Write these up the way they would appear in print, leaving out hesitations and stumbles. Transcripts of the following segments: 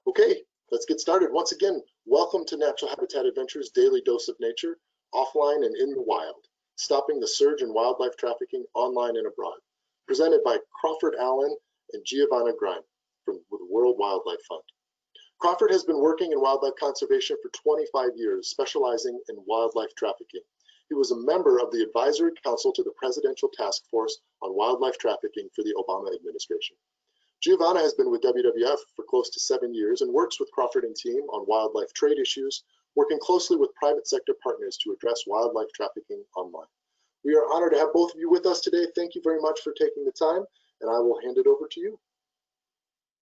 Okay, let's get started. Once again, welcome to Natural Habitat Adventures Daily Dose of Nature, offline and in the wild, stopping the surge in wildlife trafficking online and abroad. Presented by Crawford, Allan, and Giavanna Grein with the World Wildlife Fund. Crawford has been working in wildlife conservation for 25 years, specializing in wildlife trafficking. He was a member of the Advisory Council to the Presidential Task Force on Wildlife Trafficking for the Obama administration. Giavanna has been with WWF for close to 7 years and works with Crawford and team on wildlife trade issues, working closely with private sector partners to address wildlife trafficking online. We are honored to have both of you with us today. Thank you very much for taking the time, and I will hand it over to you.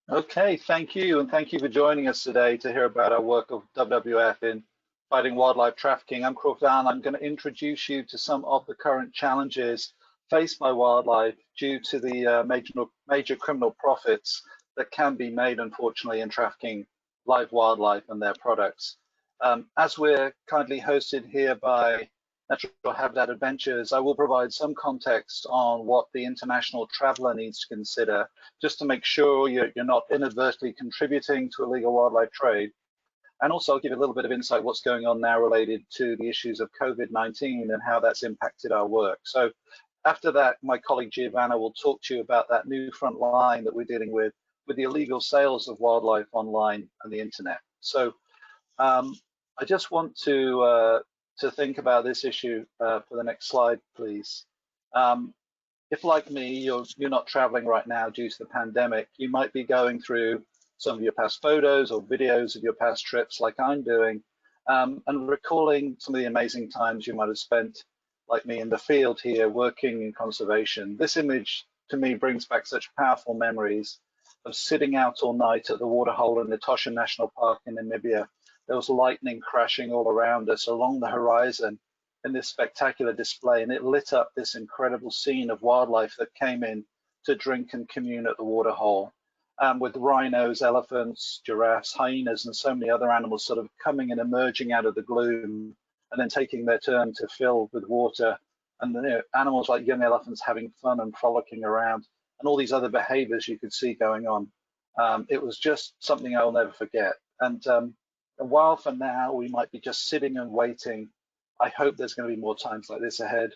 Okay, thank you, and thank you for joining us today to hear about our work of WWF in fighting wildlife trafficking. I'm Crawford Allan. I'm going to introduce you to some of the current challenges faced by wildlife due to the major criminal profits that can be made, unfortunately, in trafficking live wildlife and their products. As we're kindly hosted here by Natural Habitat Adventures, I will provide some context on what the international traveler needs to consider, just to make sure you're not inadvertently contributing to illegal wildlife trade. And also I'll give you a little bit of insight what's going on now related to the issues of COVID-19 and how that's impacted our work. So after that, my colleague Giavanna will talk to you about that new front line that we're dealing with the illegal sales of wildlife online and the internet. So I just want to think about this issue for the next slide, please. If, like me, you're not traveling right now due to the pandemic, you might be going through some of your past photos or videos of your past trips like I'm doing, and recalling some of the amazing times you might have spent, like me, in the field here working in conservation. This image, to me, brings back such powerful memories of sitting out all night at the waterhole in the Etosha National Park in Namibia. There was lightning crashing all around us along the horizon in this spectacular display, and it lit up this incredible scene of wildlife that came in to drink and commune at the waterhole, with rhinos, elephants, giraffes, hyenas, and so many other animals sort of coming and emerging out of the gloom and then taking their turn to fill with water, and animals like young elephants having fun and frolicking around, and all these other behaviors you could see going on. It was just something I'll never forget. And while for now we might be just sitting and waiting, I hope there's going to be more times like this ahead.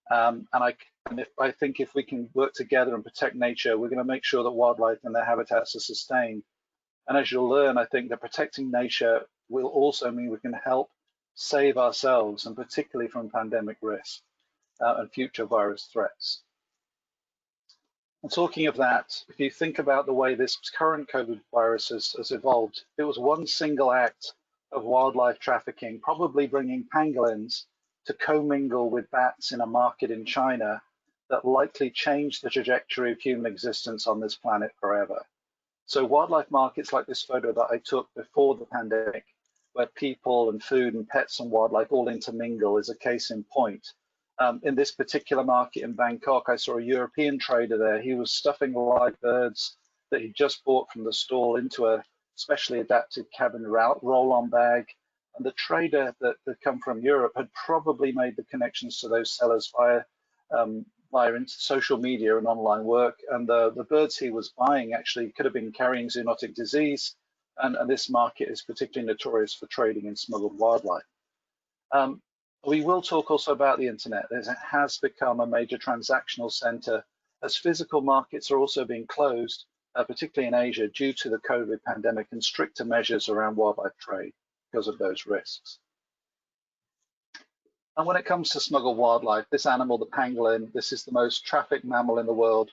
And I think if we can work together and protect nature, we're going to make sure that wildlife and their habitats are sustained. And as you'll learn, I think that protecting nature will also mean we can help save ourselves, and particularly from pandemic risk and future virus threats. And talking of that, if you think about the way this current COVID virus has evolved, it was one single act of wildlife trafficking, probably bringing pangolins to commingle with bats in a market in China, that likely changed the trajectory of human existence on this planet forever. So wildlife markets like this photo that I took before the pandemic, where people and food and pets and wildlife all intermingle, is a case in point. In this particular market in Bangkok, I saw a European trader there. He was stuffing live birds that he just bought from the stall into a specially adapted cabin roll-on bag. And the trader that had come from Europe had probably made the connections to those sellers via social media and online work. And the birds he was buying actually could have been carrying zoonotic disease. And this market is particularly notorious for trading in smuggled wildlife. We will talk also about the internet, as it has become a major transactional center, as physical markets are also being closed, particularly in Asia, due to the COVID pandemic and stricter measures around wildlife trade because of those risks. And when it comes to smuggled wildlife, this animal, the pangolin, this is the most trafficked mammal in the world.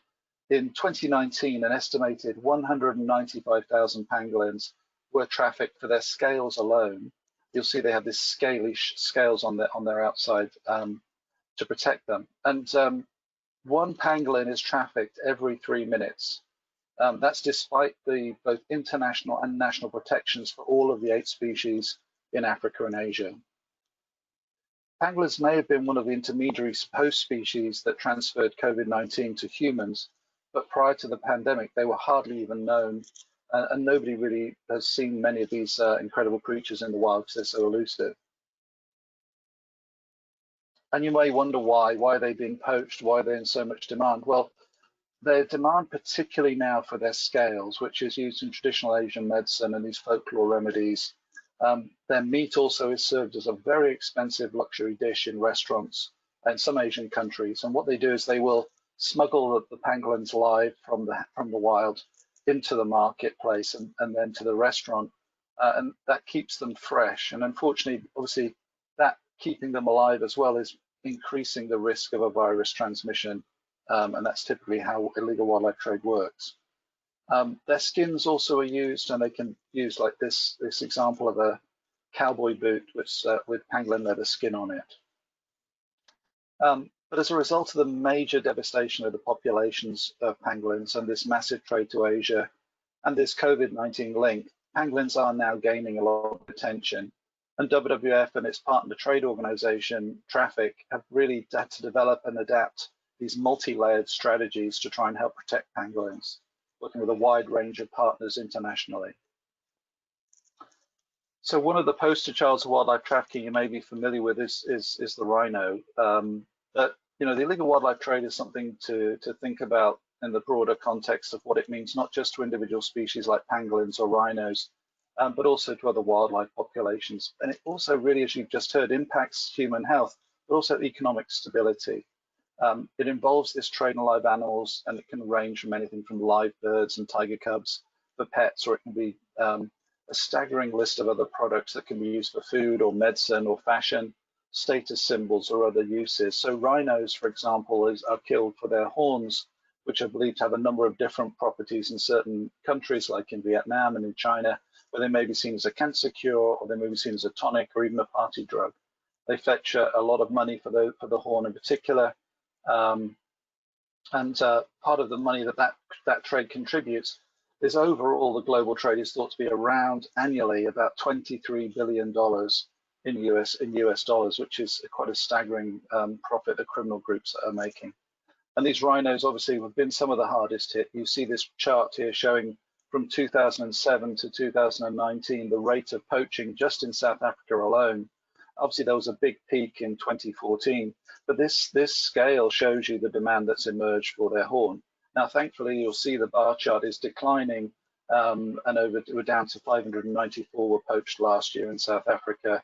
In 2019, an estimated 195,000 pangolins were trafficked for their scales alone. You'll see they have this scalish scales on their outside to protect them. And one pangolin is trafficked every 3 minutes. That's despite the both international and national protections for all of the 8 species in Africa and Asia. Pangolins may have been one of the intermediary host species that transferred COVID-19 to humans, but prior to the pandemic, they were hardly even known, and nobody really has seen many of these incredible creatures in the wild because they're so elusive. And you may wonder why are they being poached? Why are they in so much demand? Well, They demand particularly now for their scales, which is used in traditional Asian medicine and these folklore remedies. Their meat also is served as a very expensive luxury dish in restaurants in some Asian countries. And what they do is they will smuggle the pangolins live from the wild into the marketplace and then to the restaurant, and that keeps them fresh. And unfortunately, obviously, that keeping them alive as well is increasing the risk of a virus transmission. And that's typically how illegal wildlife trade works. Their skins also are used, and they can use like this example of a cowboy boot with pangolin leather skin on it. But as a result of the major devastation of the populations of pangolins and this massive trade to Asia and this COVID-19 link, pangolins are now gaining a lot of attention. And WWF and its partner trade organization, TRAFFIC, have really had to develop and adapt these multi-layered strategies to try and help protect pangolins, working with a wide range of partners internationally. So one of the poster childs of wildlife trafficking you may be familiar with is the rhino. But you know, the illegal wildlife trade is something to think about in the broader context of what it means, not just to individual species like pangolins or rhinos, but also to other wildlife populations. And it also really, as you've just heard, impacts human health, but also economic stability. It involves this trade in live animals, and it can range from anything from live birds and tiger cubs for pets, or it can be a staggering list of other products that can be used for food or medicine or fashion, status symbols or other uses. So rhinos, for example, are killed for their horns, which are believed to have a number of different properties in certain countries, like in Vietnam and in China, where they may be seen as a cancer cure, or they may be seen as a tonic or even a party drug. They fetch a lot of money for the horn in particular. And part of the money that trade contributes is overall the global trade is thought to be around annually about $23 billion in US dollars, which is quite a staggering profit that criminal groups are making. And these rhinos obviously have been some of the hardest hit. You see this chart here showing from 2007 to 2019 the rate of poaching just in South Africa alone. Obviously, there was a big peak in 2014, but this scale shows you the demand that's emerged for their horn. Now, thankfully, you'll see the bar chart is declining, and we're down to 594 were poached last year in South Africa,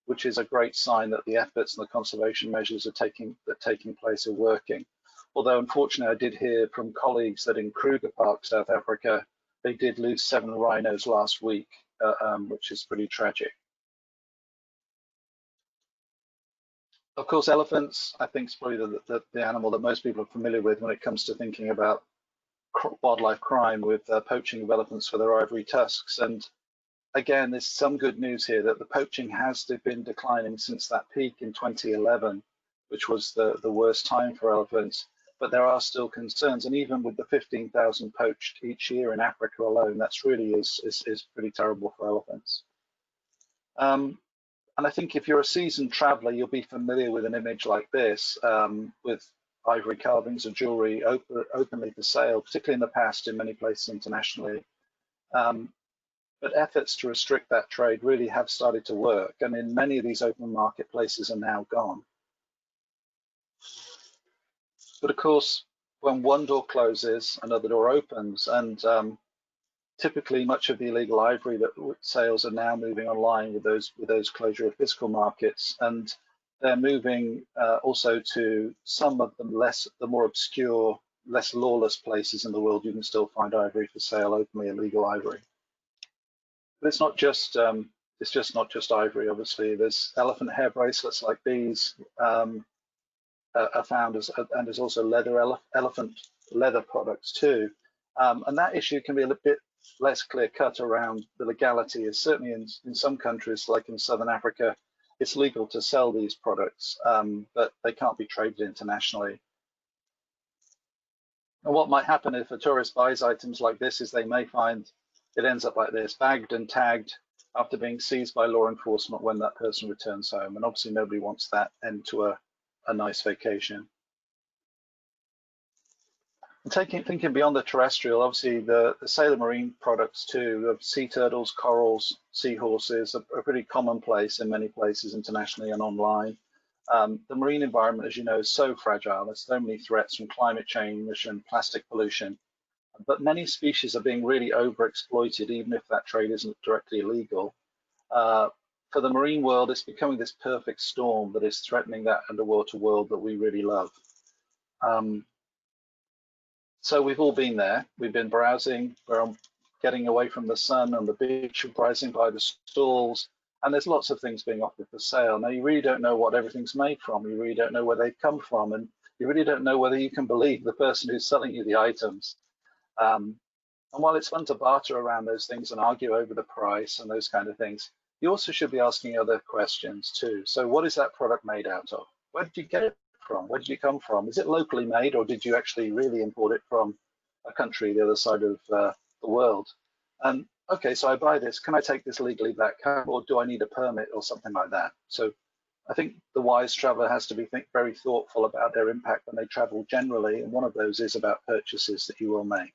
which is a great sign that the efforts and the conservation measures that are taking place are working. Although, unfortunately, I did hear from colleagues that in Kruger Park, South Africa, they did lose 7 rhinos last week, which is pretty tragic. Of course, elephants, I think, is probably the animal that most people are familiar with when it comes to thinking about wildlife crime, with poaching of elephants for their ivory tusks. And again, there's some good news here that the poaching has been declining since that peak in 2011, which was the worst time for elephants. But there are still concerns, and even with the 15,000 poached each year in Africa alone, that's really is pretty terrible for elephants. And I think if you're a seasoned traveler, you'll be familiar with an image like this, with ivory carvings or jewelry openly for sale, particularly in the past in many places internationally. But efforts to restrict that trade really have started to work, and in many of these open marketplaces are now gone. But of course, when one door closes, another door opens, and typically much of the illegal ivory sales are now moving online with those closure of physical markets, and they're moving also to some of the more obscure, less lawless places in the world. You can still find ivory for sale openly, illegal ivory. But it's not just not just ivory. Obviously, there's elephant hair bracelets like these are found, and there's also elephant leather products too. And that issue can be a little bit less clear-cut around the legality. Is certainly in some countries, like in Southern Africa, it's legal to sell these products, but they can't be traded internationally. And what might happen if a tourist buys items like this is they may find it ends up like this, bagged and tagged after being seized by law enforcement when that person returns home. And obviously nobody wants that end to a nice vacation. Thinking beyond the terrestrial, obviously the sale of marine products too, of sea turtles, corals, seahorses are pretty commonplace in many places internationally and online. The marine environment, as you know, is so fragile. There's so many threats from climate change and plastic pollution, but many species are being really overexploited, even if that trade isn't directly illegal. For the marine world, it's becoming this perfect storm that is threatening that underwater world that we really love. So we've all been there. We've been browsing, we're getting away from the sun on the beach, browsing by the stalls, and there's lots of things being offered for sale. Now, you really don't know what everything's made from. You really don't know where they've come from, and you really don't know whether you can believe the person who's selling you the items. And while it's fun to barter around those things and argue over the price and those kind of things, you also should be asking other questions too. So what is that product made out of? Where did you get it from? Where did you come from? Is it locally made, or did you actually really import it from a country the other side of the world? And okay, so I buy this. Can I take this legally back home, or do I need a permit or something like that? So I think the wise traveler has to be very thoughtful about their impact when they travel generally, and one of those is about purchases that you will make.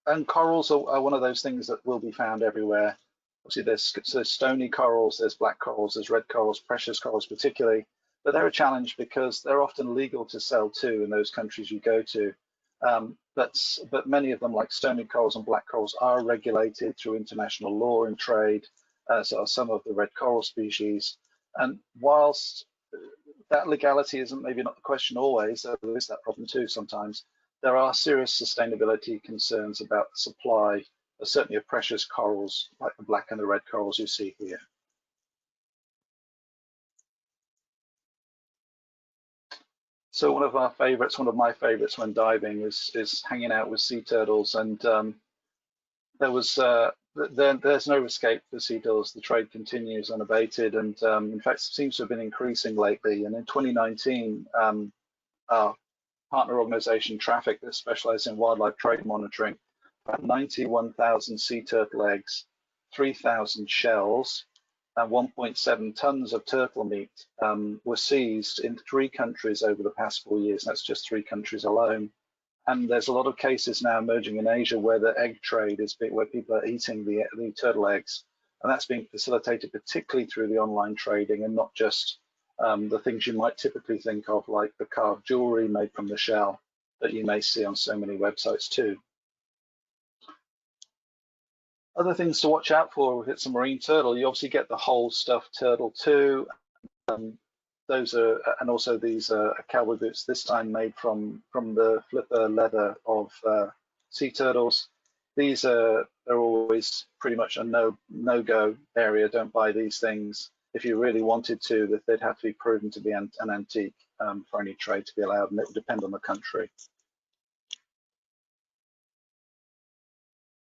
And corals are one of those things that will be found everywhere. Obviously, there's stony corals, there's black corals, there's red corals, precious corals particularly, but they're a challenge because they're often legal to sell too in those countries you go to. But many of them, like stony corals and black corals, are regulated through international law and trade, as are some of the red coral species. And whilst that legality isn't maybe not the question always, there is that problem too sometimes, there are serious sustainability concerns about the supply, certainly of precious corals, like the black and the red corals you see here. So one of my favorites when diving is hanging out with sea turtles, and there's no escape for sea turtles. The trade continues unabated, and in fact seems to have been increasing lately. And in 2019, our partner organization TRAFFIC, that specializes in wildlife trade monitoring, about 91,000 sea turtle eggs, 3,000 shells, and 1.7 tons of turtle meat were seized in 3 countries over the past 4 years. That's just 3 countries alone. And there's a lot of cases now emerging in Asia where the egg trade is where people are eating the turtle eggs, and that's being facilitated particularly through the online trading, and not just the things you might typically think of, like the carved jewelry made from the shell that you may see on so many websites too. Other things to watch out for if it's a marine turtle, you obviously get the whole stuffed turtle too. Those are, and also these are cowboy boots, this time made from the flipper leather of sea turtles. These are always pretty much a no-go area. Don't buy these things. If you really wanted to, they'd have to be proven to be an antique for any trade to be allowed, and it would depend on the country.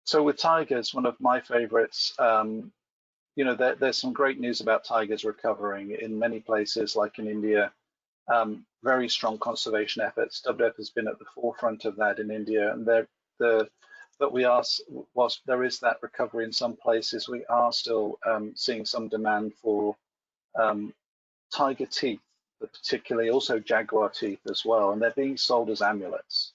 So with tigers, one of my favorites, you know, there's some great news about tigers recovering in many places, like in India. Very strong conservation efforts. WWF has been at the forefront of that in India, and but whilst there is that recovery in some places, we are still seeing some demand for tiger teeth, but particularly also jaguar teeth as well, and they're being sold as amulets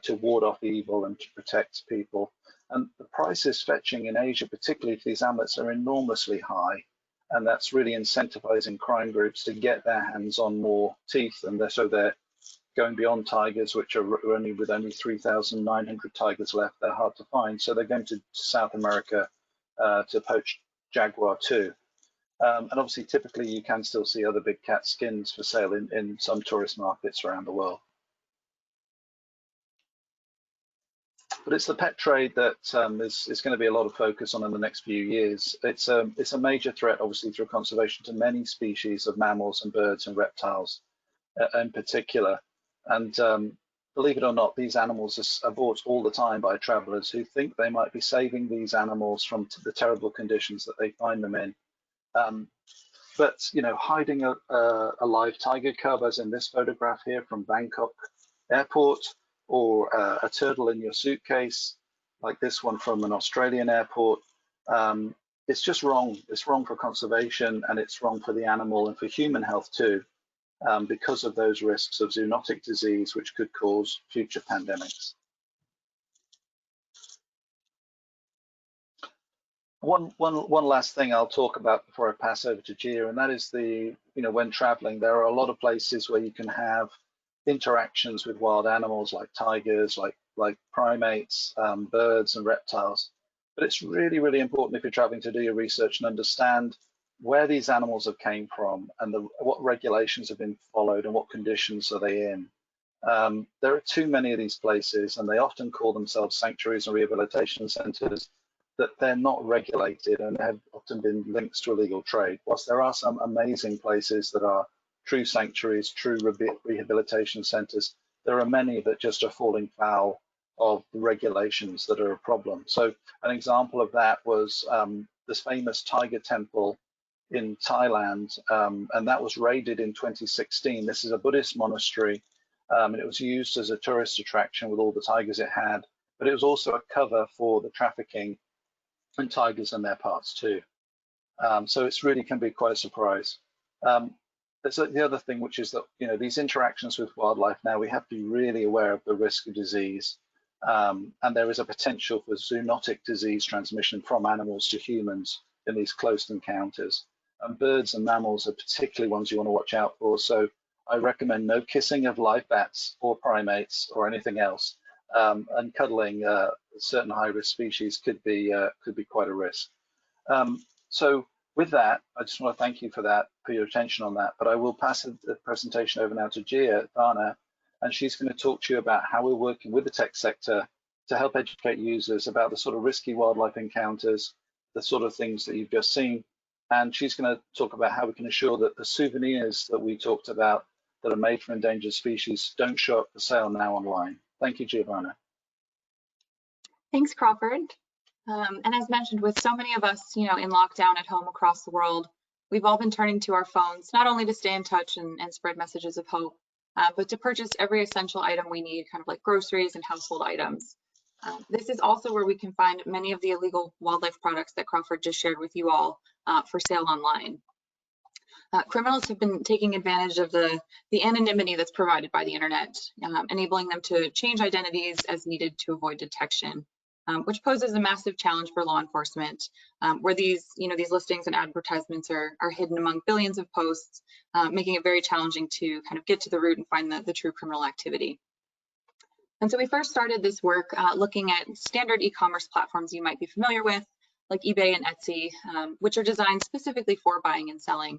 to ward off evil and to protect people. And the prices fetching in Asia, particularly for these amulets, are enormously high, and that's really incentivizing crime groups to get their hands on more teeth, and so they're going beyond tigers, which are only 3,900 tigers left. They're hard to find, so they're going to South America to poach jaguar too. And obviously, typically, you can still see other big cat skins for sale in some tourist markets around the world. But it's the pet trade that is going to be a lot of focus on in the next few years. It's a major threat, obviously, through conservation to many species of mammals and birds and reptiles in particular. And believe it or not, these animals are bought all the time by travelers who think they might be saving these animals from the terrible conditions that they find them in. But you know, hiding a live tiger cub, as in this photograph here from Bangkok airport, or a turtle in your suitcase, like this one from an Australian airport, it's just wrong. It's wrong for conservation, and it's wrong for the animal and for human health too, because of those risks of zoonotic disease, which could cause future pandemics. One last thing I'll talk about before I pass over to Gia, and that is when traveling, there are a lot of places where you can have interactions with wild animals like tigers, like primates, birds and reptiles. But it's really, really important if you're traveling to do your research and understand where these animals have came from and what regulations have been followed and what conditions are they in. There are too many of these places, and they often call themselves sanctuaries and rehabilitation centers, that they're not regulated and have often been linked to illegal trade. Whilst there are some amazing places that are true sanctuaries, true rehabilitation centers, there are many that just are falling foul of the regulations that are a problem. So an example of that was this famous tiger temple in Thailand, and that was raided in 2016. This is a Buddhist monastery, and it was used as a tourist attraction with all the tigers it had, but it was also a cover for the trafficking and tigers and their parts too. So it's really can be quite a surprise. There's the other thing, which is that these interactions with wildlife now, we have to be really aware of the risk of disease, and there is a potential for zoonotic disease transmission from animals to humans in these close encounters. And birds and mammals are particularly ones you want to watch out for. So I recommend no kissing of live bats or primates or anything else. And cuddling certain high-risk species could be quite a risk. So with that, I just want to thank you for your attention on that. But I will pass the presentation over now to Giavanna, and she's going to talk to you about how we're working with the tech sector to help educate users about the sort of risky wildlife encounters, the sort of things that you've just seen. And she's going to talk about how we can ensure that the souvenirs that we talked about that are made from endangered species don't show up for sale now online. Thank you, Giavanna. Thanks, Crawford. And as mentioned, with so many of us, in lockdown at home across the world, we've all been turning to our phones, not only to stay in touch and spread messages of hope, but to purchase every essential item we need, kind of like groceries and household items. This is also where we can find many of the illegal wildlife products that Crawford just shared with you all for sale online. Criminals have been taking advantage of the anonymity that's provided by the internet, enabling them to change identities as needed to avoid detection, which poses a massive challenge for law enforcement, where these listings and advertisements are hidden among billions of posts, making it very challenging to kind of get to the root and find the true criminal activity. And so we first started this work looking at standard e-commerce platforms you might be familiar with, like eBay and Etsy, which are designed specifically for buying and selling.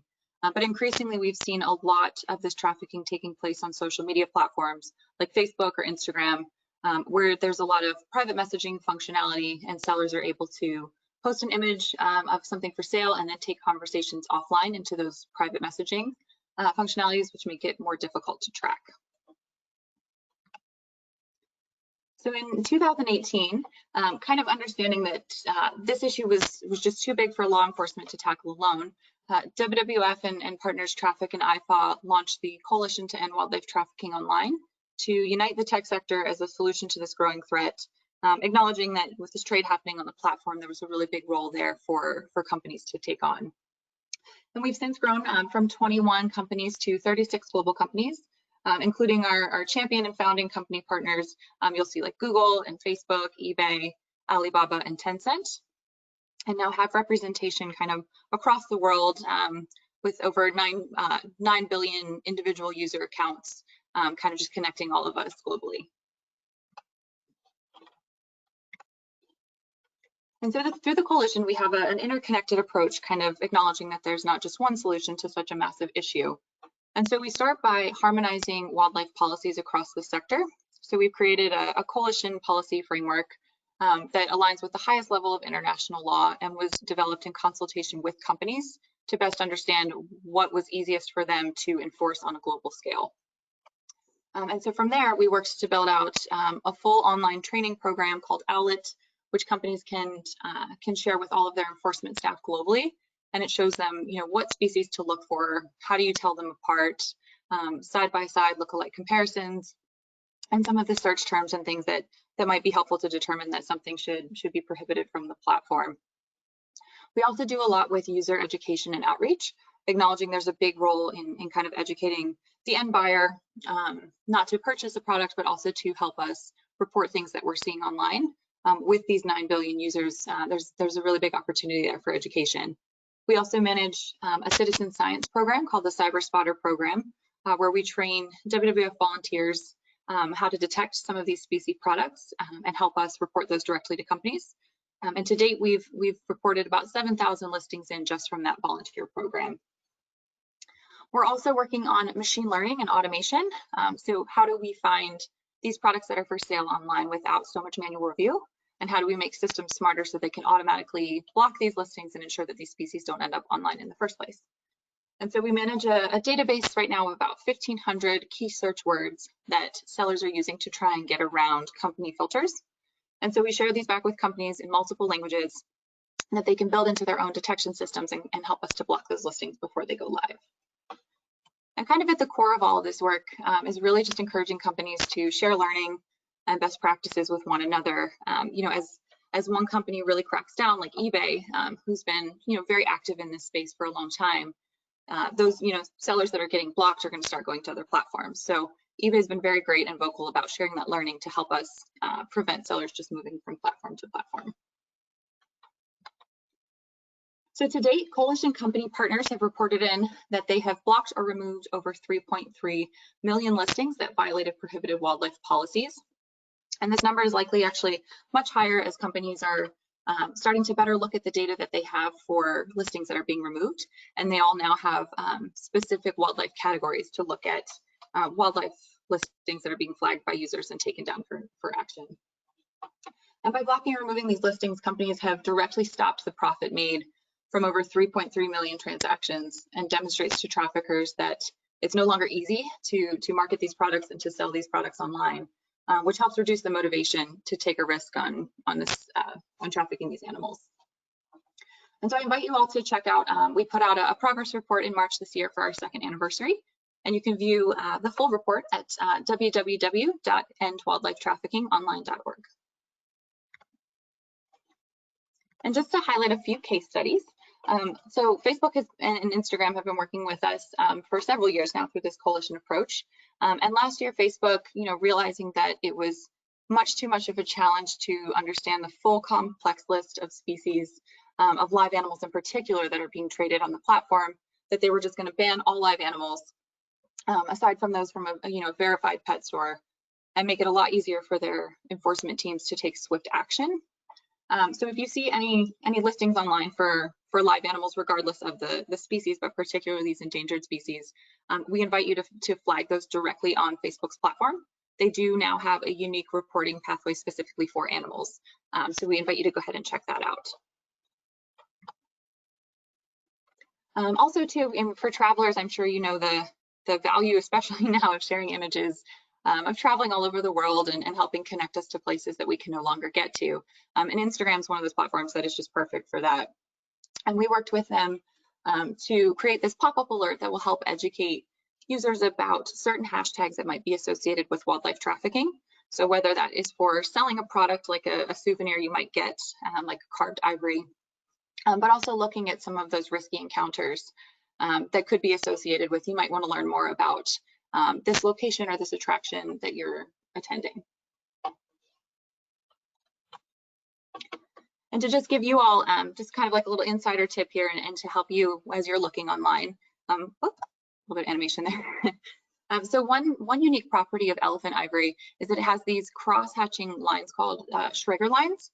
But increasingly, we've seen a lot of this trafficking taking place on social media platforms like Facebook or Instagram, where there's a lot of private messaging functionality, and sellers are able to post an image of something for sale and then take conversations offline into those private messaging functionalities, which make it more difficult to track. So in 2018, kind of understanding that this issue was just too big for law enforcement to tackle alone, WWF and partners TRAFFIC and IFAW launched the Coalition to End Wildlife Trafficking Online to unite the tech sector as a solution to this growing threat, acknowledging that with this trade happening on the platform, there was a really big role there for companies to take on. And we've since grown from 21 companies to 36 global companies, including our champion and founding company partners. You'll see like Google and Facebook, eBay, Alibaba, and Tencent, and now have representation kind of across the world with over 9 billion individual user accounts, kind of just connecting all of us globally. And so through the coalition, we have an interconnected approach, kind of acknowledging that there's not just one solution to such a massive issue. And so we start by harmonizing wildlife policies across the sector. So we've created a coalition policy framework that aligns with the highest level of international law and was developed in consultation with companies to best understand what was easiest for them to enforce on a global scale. And so from there, we worked to build out a full online training program called Owlet, which companies can share with all of their enforcement staff globally. And it shows them, what species to look for, how do you tell them apart, side-by-side lookalike comparisons, and some of the search terms and things that might be helpful to determine that something should be prohibited from the platform. We also do a lot with user education and outreach, acknowledging there's a big role in kind of educating the end buyer, not to purchase a product, but also to help us report things that we're seeing online, with these 9 billion users, there's a really big opportunity there for education. We also manage a citizen science program called the Cyber Spotter program, where we train WWF volunteers how to detect some of these species products and help us report those directly to companies. And to date, we've reported about 7,000 listings in just from that volunteer program. We're also working on machine learning and automation. So how do we find these products that are for sale online without so much manual review? And how do we make systems smarter so they can automatically block these listings and ensure that these species don't end up online in the first place? And so we manage a database right now of about 1,500 key search words that sellers are using to try and get around company filters. And so we share these back with companies in multiple languages that they can build into their own detection systems and help us to block those listings before they go live. And kind of at the core of all of this work is really just encouraging companies to share learning and best practices with one another. You know, as one company really cracks down, like eBay, who's been, you know, very active in this space for a long time, those, you know, sellers that are getting blocked are going to start going to other platforms. So eBay has been very great and vocal about sharing that learning to help us prevent sellers just moving from platform to platform. So to date, Coalition company partners have reported in that they have blocked or removed over 3.3 million listings that violated prohibited wildlife policies. And this number is likely actually much higher as companies are starting to better look at the data that they have for listings that are being removed. And they all now have specific wildlife categories to look at wildlife listings that are being flagged by users and taken down for action. And by blocking or removing these listings, companies have directly stopped the profit made from over 3.3 million transactions and demonstrates to traffickers that it's no longer easy to market these products and to sell these products online, which helps reduce the motivation to take a risk on trafficking these animals. And so I invite you all to check out, we put out a progress report in March this year for our 2nd anniversary, and you can view the full report at www.endwildlifetraffickingonline.org. And just to highlight a few case studies, so Facebook and Instagram have been working with us for several years now through this coalition approach. And last year, Facebook, you know, realizing that it was much too much of a challenge to understand the full complex list of species of live animals in particular that are being traded on the platform, that they were just going to ban all live animals, aside from those from a verified pet store, and make it a lot easier for their enforcement teams to take swift action. So if you see any listings online for live animals, regardless of the species, but particularly these endangered species, we invite you to flag those directly on Facebook's platform. They do now have a unique reporting pathway specifically for animals. So we invite you to go ahead and check that out. Also too, for travelers, I'm sure you know the value, especially now, of sharing images of traveling all over the world and helping connect us to places that we can no longer get to. And Instagram is one of those platforms that is just perfect for that. And we worked with them to create this pop-up alert that will help educate users about certain hashtags that might be associated with wildlife trafficking. So whether that is for selling a product like a souvenir you might get, like carved ivory, but also looking at some of those risky encounters that could be associated with, you might want to learn more about this location or this attraction that you're attending. And to just give you all just kind of like a little insider tip here and to help you as you're looking online, a little bit of animation there. So one unique property of elephant ivory is that it has these cross-hatching lines called Schrager lines,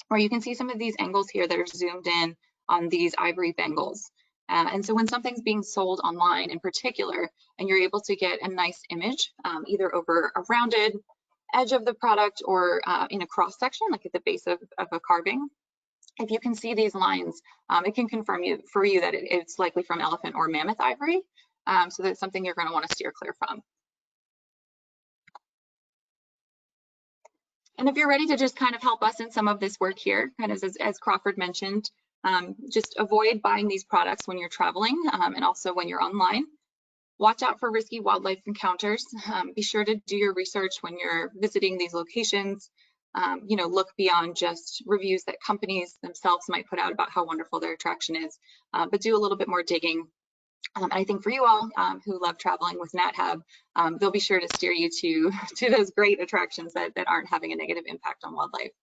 where you can see some of these angles here that are zoomed in on these ivory bangles. And so when something's being sold online in particular, and you're able to get a nice image, either over a rounded edge of the product or in a cross section, like at the base of a carving, if you can see these lines, it can confirm for you that it's likely from elephant or mammoth ivory. So that's something you're going to want to steer clear from. And if you're ready to just kind of help us in some of this work here, kind of as Crawford mentioned, just avoid buying these products when you're traveling and also when you're online. Watch out for risky wildlife encounters. Be sure to do your research when you're visiting these locations. Look beyond just reviews that companies themselves might put out about how wonderful their attraction is, but do a little bit more digging. I think for you all who love traveling with NatHab, they'll be sure to steer you to those great attractions that aren't having a negative impact on wildlife.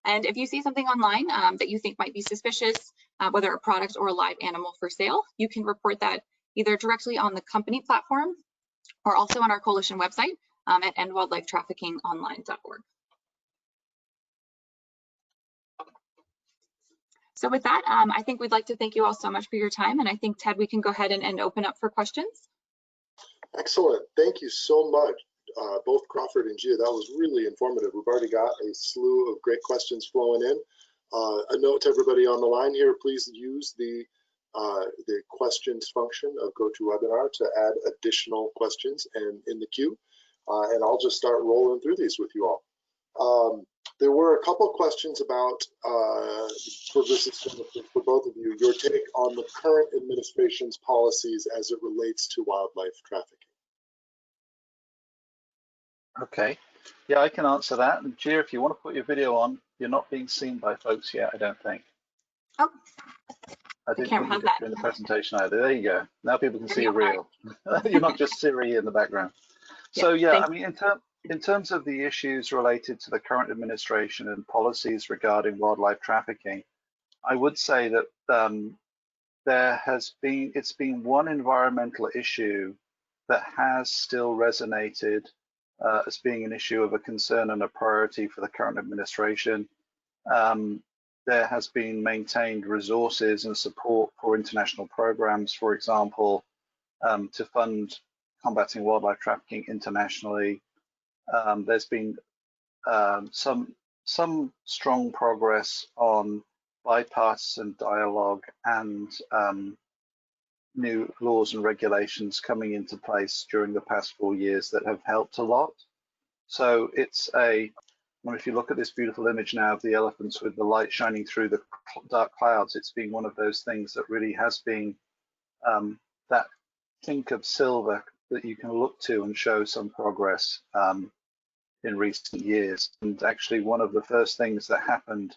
And if you see something online that you think might be suspicious, whether a product or a live animal for sale, you can report that either directly on the company platform or also on our coalition website at endwildlifetraffickingonline.org. So with that, I think we'd like to thank you all so much for your time. And I think, Ted, we can go ahead and open up for questions. Excellent. Thank you so much, both Crawford and Gia. That was really informative. We've already got a slew of great questions flowing in. A note to everybody on the line here, please use the questions function of GoToWebinar to add additional questions and in the queue. And I'll just start rolling through these with you all. There were a couple of questions about, for both of you, your take on the current administration's policies as it relates to wildlife trafficking. Okay, yeah, I can answer that. And Gia, if you want to put your video on, you're not being seen by folks yet, I don't think. Oh, I didn't think you did during the presentation either. There you go. Now people can see you real. You're not just Siri in the background. So yeah, I mean, in terms of the issues related to the current administration and policies regarding wildlife trafficking, I would say that it's been one environmental issue that has still resonated as being an issue of a concern and a priority for the current administration. There has been maintained resources and support for international programs, for example, to fund combating wildlife trafficking internationally. There's been some strong progress on bipartisan dialogue and new laws and regulations coming into place during the past 4 years that have helped a lot. So it's if you look at this beautiful image now of the elephants with the light shining through the dark clouds, it's been one of those things that really has been that chink of silver that you can look to and show some progress in recent years. And actually one of the first things that happened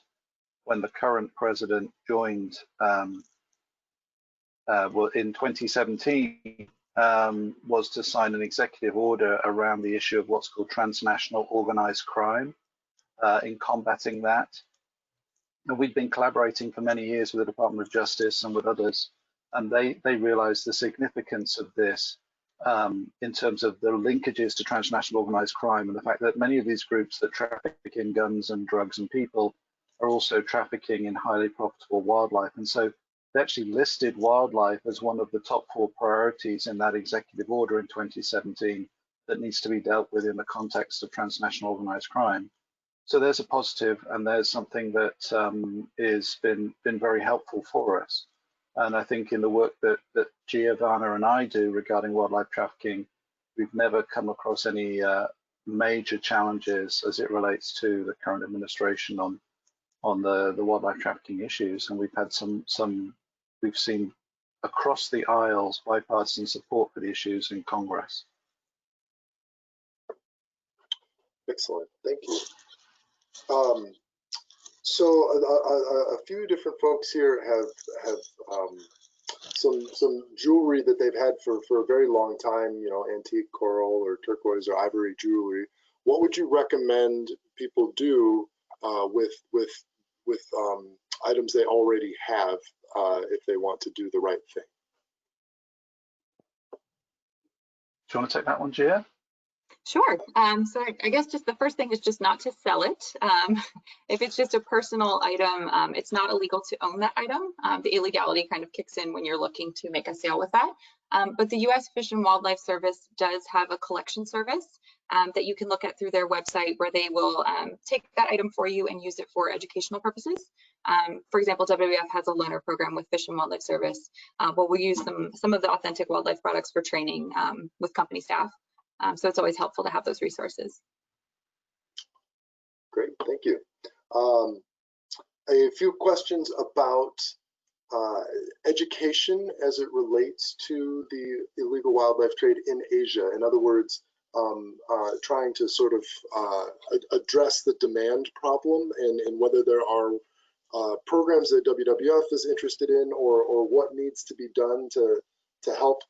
when the current president joined in 2017 was to sign an executive order around the issue of what's called transnational organized crime in combating that. And we've been collaborating for many years with the Department of Justice and with others, and they realized the significance of this in terms of the linkages to transnational organized crime and the fact that many of these groups that traffic in guns and drugs and people are also trafficking in highly profitable wildlife. And so they actually listed wildlife as one of the top 4 priorities in that executive order in 2017 that needs to be dealt with in the context of transnational organized crime. So there's a positive, and there's something that has been very helpful for us. And I think in the work that Giavanna and I do regarding wildlife trafficking, we've never come across any major challenges as it relates to the current administration on the wildlife trafficking issues. And we've had we've seen across the aisles bipartisan support for the issues in Congress. Excellent, thank you. So a few different folks here have some jewelry that they've had for a very long time, you know, antique coral or turquoise or ivory jewelry. What would you recommend people do with items they already have if they want to do the right thing? Do you want to take that one, Gia? Sure. So I guess just the first thing is just not to sell it. If it's just a personal item, it's not illegal to own that item. The illegality kind of kicks in when you're looking to make a sale with that. But the U.S. Fish and Wildlife Service does have a collection service that you can look at through their website, where they will take that item for you and use it for educational purposes. For example, WWF has a loaner program with Fish and Wildlife Service where we use some of the authentic wildlife products for training with company staff. So it's always helpful to have those resources. Great, thank you. A few questions about education as it relates to the illegal wildlife trade in Asia. In other words, trying to sort of address the demand problem and whether there are programs that WWF is interested in or what needs to be done to help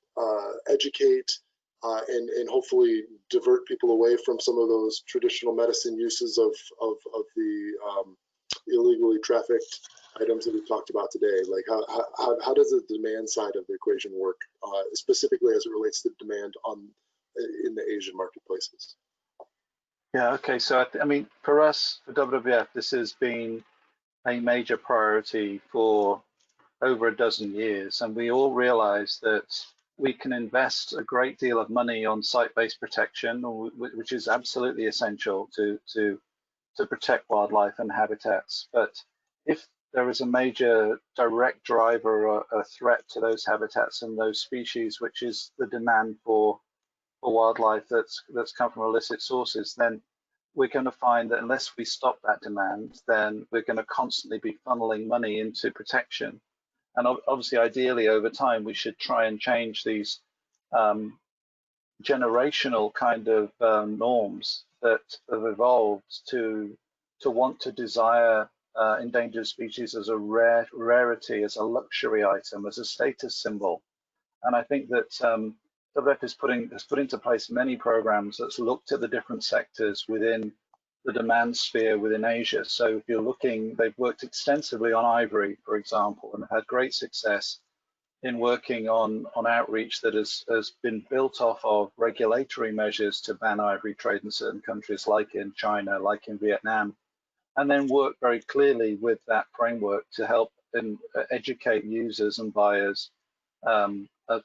educate and hopefully divert people away from some of those traditional medicine uses of the illegally trafficked items that we've talked about today? Like how does the demand side of the equation work, specifically as it relates to demand in the Asian marketplaces? Yeah, okay. So I mean, for us, for WWF, this has been a major priority for over a dozen years, and we all realize that we can invest a great deal of money on site-based protection, which is absolutely essential to protect wildlife and habitats. But if there is a major direct driver or a threat to those habitats and those species, which is the demand for wildlife that's come from illicit sources, then we're going to find that unless we stop that demand, then we're going to constantly be funneling money into protection. And obviously, ideally, over time, we should try and change these generational kind of norms that have evolved to want to desire endangered species as a rarity, as a luxury item, as a status symbol. And I think that WWF has put into place many programs that's looked at the different sectors within the demand sphere within Asia. So if you're looking, they've worked extensively on ivory, for example, and had great success in working on outreach that has been built off of regulatory measures to ban ivory trade in certain countries, like in China, like in Vietnam, and then work very clearly with that framework to help and educate users and buyers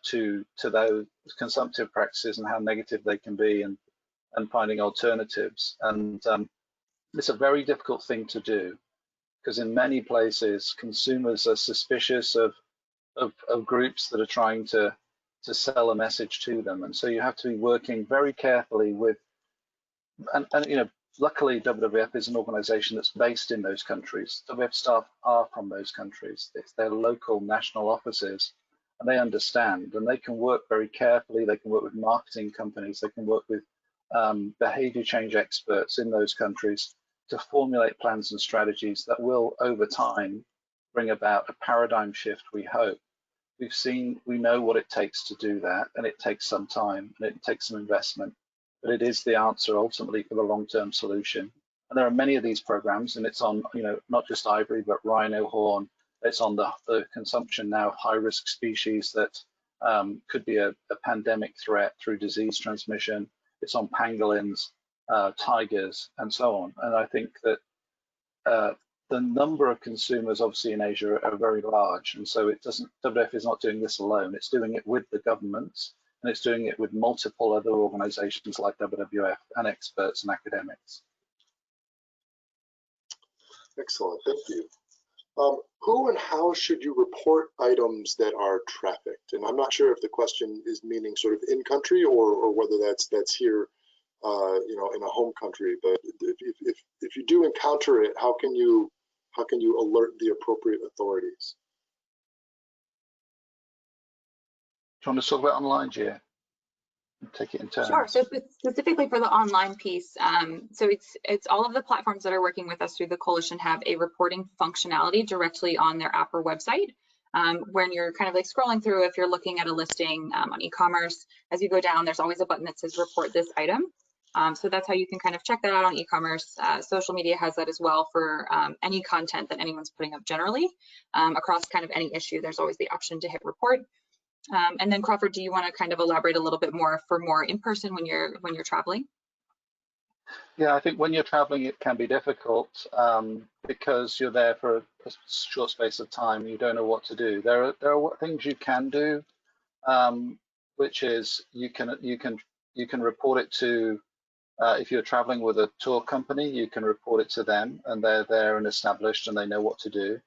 to those consumptive practices and how negative they can be, and finding alternatives. And it's a very difficult thing to do, because in many places consumers are suspicious of groups that are trying to sell a message to them, and so you have to be working very carefully with, and you know, luckily WWF is an organization that's based in those countries. WWF staff are from those countries. It's their local national offices, and they understand, and they can work very carefully. They can work with marketing companies, they can work with behavior change experts in those countries to formulate plans and strategies that will, over time, bring about a paradigm shift, we hope. We know what it takes to do that, and it takes some time, and it takes some investment, but it is the answer ultimately for the long-term solution. And there are many of these programs, and it's on, you know, not just ivory, but rhino horn. It's on the consumption now of high-risk species that could be a pandemic threat through disease transmission. It's on pangolins, tigers, and so on. And I think that the number of consumers obviously in Asia are very large, and so WWF is not doing this alone. It's doing it with the governments, and it's doing it with multiple other organizations like WWF and experts and academics. Excellent, thank you. Who and how should you report items that are trafficked? And I'm not sure if the question is meaning sort of in country or whether that's here, you know, in a home country. But if you do encounter it, how can you alert the appropriate authorities? Do you want to talk about online, Gia? Take it in turns. Sure. So specifically for the online piece, so it's all of the platforms that are working with us through the coalition have a reporting functionality directly on their app or website. When you're kind of like scrolling through, if you're looking at a listing on e-commerce, as you go down, there's always a button that says report this item. So that's how you can kind of check that out on e-commerce. Social media has that as well for any content that anyone's putting up generally. Across kind of any issue, there's always the option to hit report. And then Crawford, do you want to kind of elaborate a little bit more for more in person when you're traveling? Yeah, I think when you're traveling, it can be difficult because you're there for a short space of time. You don't know what to do. There are things you can do, which is you can report it to. If you're traveling with a tour company, you can report it to them, and they're there and established, and they know what to do.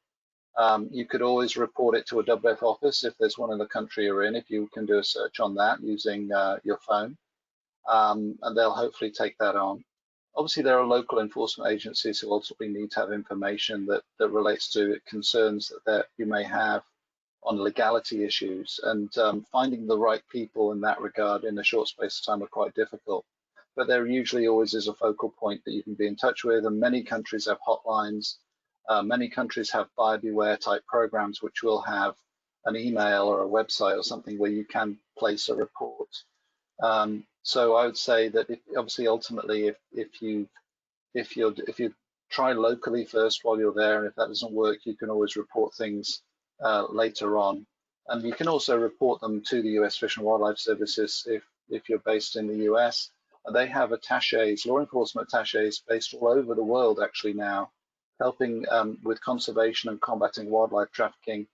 You could always report it to a WWF office if there's one in the country you're in, if you can do a search on that using your phone, and they'll hopefully take that on. Obviously, there are local enforcement agencies who ultimately need to have information that relates to concerns that you may have on legality issues, and finding the right people in that regard in a short space of time are quite difficult. But there usually always is a focal point that you can be in touch with, and many countries have hotlines. Many countries have buyer beware type programs, which will have an email or a website or something where you can place a report. So I would say that obviously ultimately if you're try locally first while you're there, and if that doesn't work, you can always report things later on. And you can also report them to the US Fish and Wildlife Services if you're based in the US. And they have attaches, law enforcement attaches based all over the world actually now, helping with conservation and combating wildlife trafficking,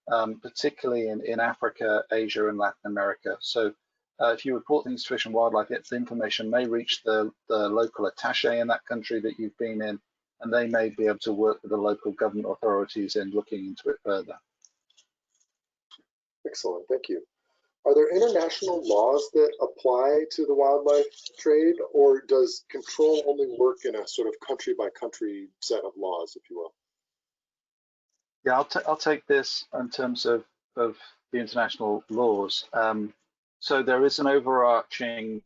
particularly in Africa, Asia, and Latin America. So if you report things to Fish and Wildlife, the information may reach the local attaché in that country that you've been in, and they may be able to work with the local government authorities in looking into it further. Excellent, thank you. Are there international laws that apply to the wildlife trade, or does control only work in a sort of country by country set of laws, if you will? Yeah, I'll take this in terms of the international laws. So there is an overarching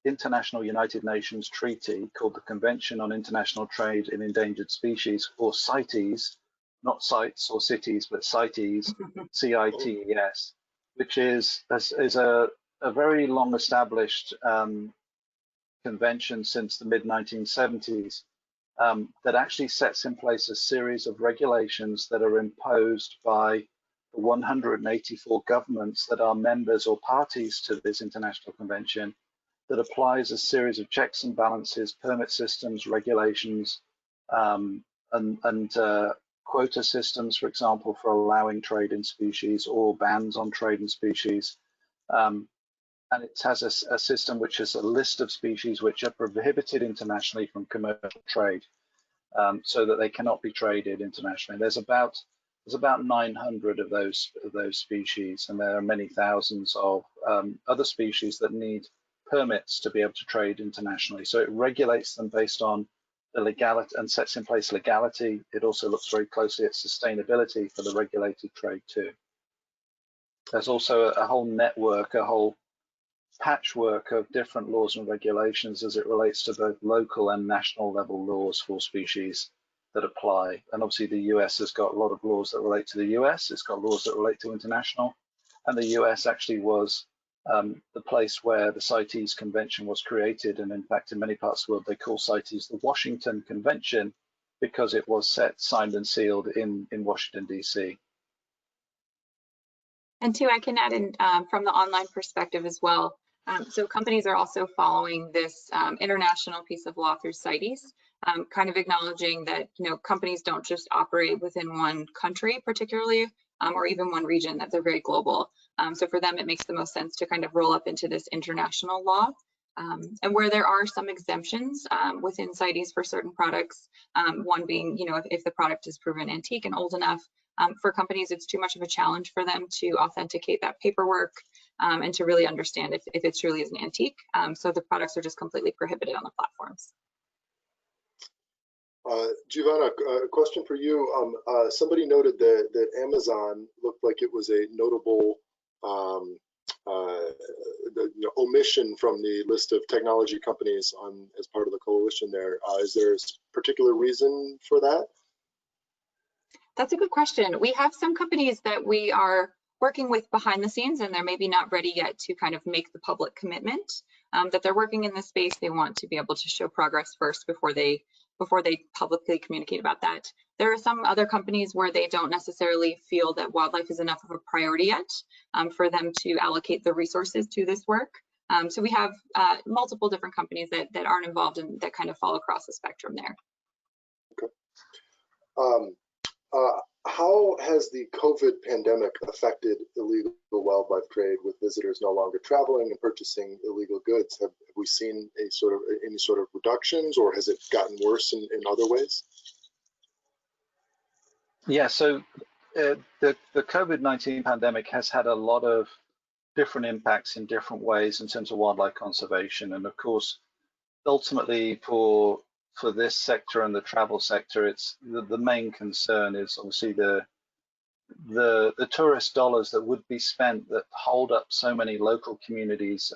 international United Nations treaty called the Convention on International Trade in Endangered Species, or CITES, not sites or cities, but CITES, CITES, which is a very long established convention since the mid-1970s that actually sets in place a series of regulations that are imposed by the 184 governments that are members or parties to this international convention, that applies a series of checks and balances, permit systems, regulations, and quota systems, for example, for allowing trade in species or bans on trade in species. And it has a system which is a list of species which are prohibited internationally from commercial trade, so that they cannot be traded internationally. There's about 900 of those species, and there are many thousands of other species that need permits to be able to trade internationally. So it regulates them based on the legality and sets in place legality. It also looks very closely at sustainability for the regulated trade too. There's also a whole network, a whole patchwork of different laws and regulations as it relates to both local and national level laws for species that apply. And obviously the US has got a lot of laws that relate to the US, it's got laws that relate to international, and the US actually was the place where the CITES Convention was created, and in fact in many parts of the world they call CITES the Washington Convention because it was signed and sealed in Washington, DC. And two, I can add in from the online perspective as well. So companies are also following this international piece of law through CITES, kind of acknowledging that companies don't just operate within one country particularly, or even one region, that they're very global. So for them, it makes the most sense to kind of roll up into this international law. And where there are some exemptions within CITES for certain products, one being, if the product is proven antique and old enough, for companies, it's too much of a challenge for them to authenticate that paperwork and to really understand if it truly is an antique. So the products are just completely prohibited on the platforms. Giavanna, a question for you. Somebody noted that Amazon looked like it was a notable omission from the list of technology companies as part of the coalition there. Is there a particular reason for that? That's a good question. We have some companies that we are working with behind the scenes, and they're maybe not ready yet to kind of make the public commitment that they're working in this space. They want to be able to show progress first before they publicly communicate about that. There are some other companies where they don't necessarily feel that wildlife is enough of a priority yet for them to allocate the resources to this work. So we have multiple different companies that aren't involved and that kind of fall across the spectrum there. Okay. How has the COVID pandemic affected illegal wildlife trade, with visitors no longer traveling and purchasing illegal goods? Have we seen any sort of reductions, or has it gotten worse in other ways? Yeah, so the COVID-19 pandemic has had a lot of different impacts in different ways in terms of wildlife conservation, and of course, ultimately for this sector and the travel sector, it's the main concern is obviously the tourist dollars that would be spent that hold up so many local communities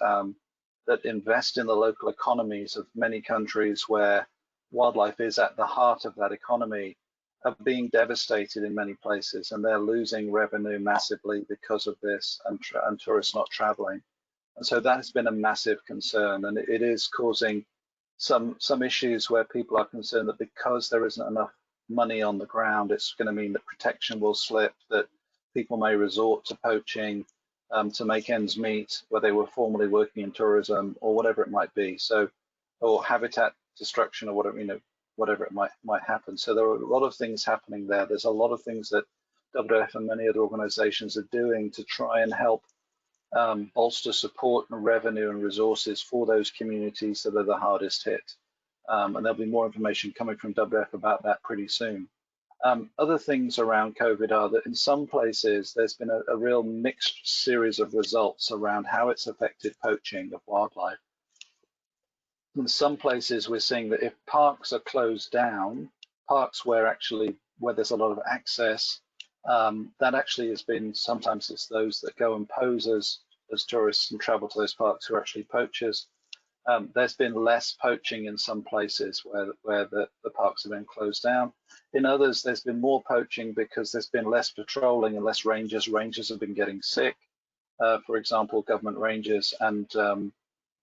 that invest in the local economies of many countries where wildlife is at the heart of that economy are being devastated in many places, and they're losing revenue massively because of this, and tourists not traveling. And so that has been a massive concern, and it is causing some issues where people are concerned that because there isn't enough money on the ground, it's going to mean that protection will slip, that people may resort to poaching to make ends meet, where they were formerly working in tourism or whatever it might be. So, or habitat destruction or whatever, whatever it might happen. So there are a lot of things happening there. There's a lot of things that WWF and many other organizations are doing to try and help bolster support and revenue and resources for those communities that are the hardest hit. And there'll be more information coming from WWF about that pretty soon. Other things around COVID are that in some places there's been a real mixed series of results around how it's affected poaching of wildlife. In some places we're seeing that if parks are closed down, parks where there's a lot of access, that actually has been, sometimes it's those that go and pose as tourists and travel to those parks who are actually poachers. There's been less poaching in some places where the parks have been closed down. In others, there's been more poaching because there's been less patrolling and less rangers. Rangers have been getting sick, for example, government rangers, and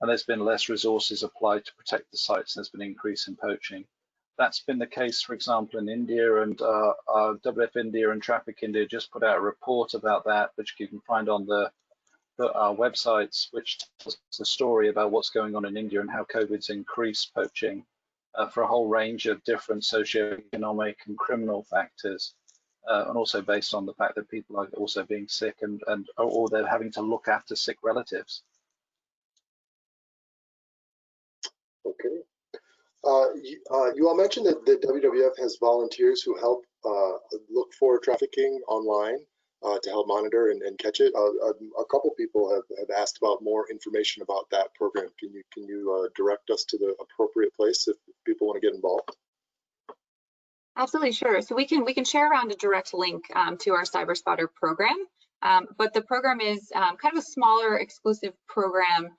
there's been less resources applied to protect the sites. There's been an increase in poaching. That's been the case, for example, in India, and WWF India and Trafficked India just put out a report about that, which you can find on our websites, which tells the story about what's going on in India and how COVID's increased poaching for a whole range of different socioeconomic and criminal factors, and also based on the fact that people are also being sick or they're having to look after sick relatives. Okay. You all mentioned that the WWF has volunteers who help look for trafficking online to help monitor and catch it. A couple people have asked about more information about that program. Can you direct us to the appropriate place if people want to get involved? Absolutely, sure. So we can share around a direct link to our CyberSpotter program, but the program is kind of a smaller exclusive program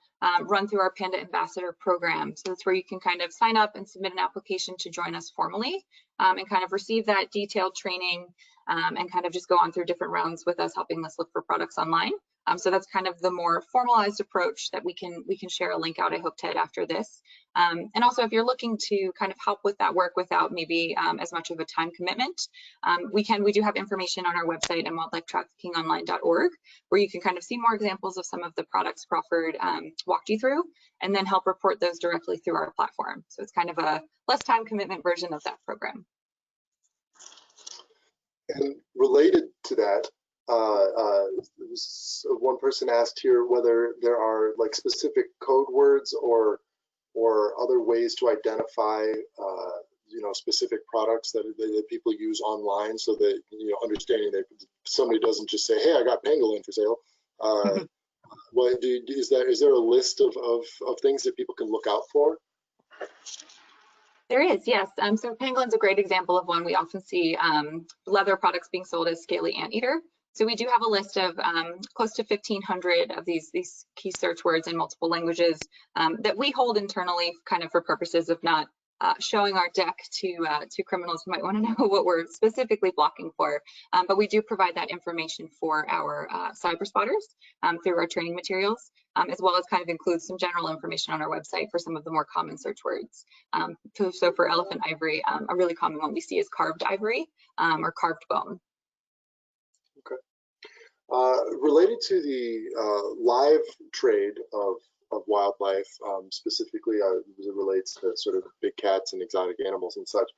run through our Panda Ambassador program. So that's where you can kind of sign up and submit an application to join us formally and kind of receive that detailed training and kind of just go on through different rounds with us, helping us look for products online. So that's kind of the more formalized approach that we can share a link out, I hope, Ted, after this. And also, if you're looking to kind of help with that work without maybe as much of a time commitment, we do have information on our website and wildlifetraffickingonline.org, where you can kind of see more examples of some of the products Crawford walked you through, and then help report those directly through our platform. So it's kind of a less time commitment version of that program. And related to that, one person asked here whether there are like specific code words or other ways to identify specific products that people use online, so that understanding that somebody doesn't just say, hey, I got pangolin for sale. Well, is there a list of things that people can look out for? There is, yes. So pangolin's a great example of one. We often see leather products being sold as scaly anteater. So we do have a list of close to 1,500 of these key search words in multiple languages that we hold internally, kind of for purposes of not showing our deck to criminals who might want to know what we're specifically blocking for. But we do provide that information for our cyber spotters through our training materials, as well as kind of include some general information on our website for some of the more common search words. So for elephant ivory, a really common one we see is carved ivory or carved bone. Okay. Related to the live trade of wildlife, specifically as it relates to sort of big cats and exotic animals and such,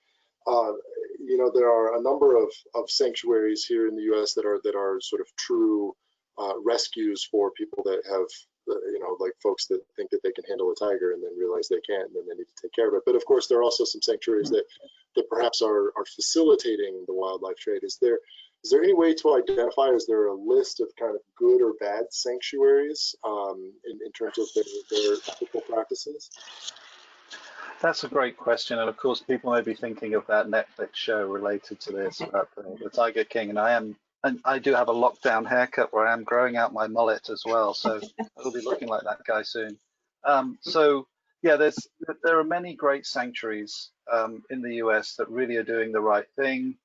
there are a number of sanctuaries here in the U.S. that are sort of true rescues for people that have, like folks that think that they can handle a tiger and then realize they can't, and then they need to take care of it. But of course, there are also some sanctuaries that perhaps are facilitating the wildlife trade. Is there any way to identify, is there a list of kind of good or bad sanctuaries in terms of their ethical practices? That's a great question, and of course people may be thinking of that Netflix show related to this about the Tiger King, and I do have a lockdown haircut where I am growing out my mullet as well, so I'll be looking like that guy soon. So yeah, there are many great sanctuaries in the US that really are doing the right thing.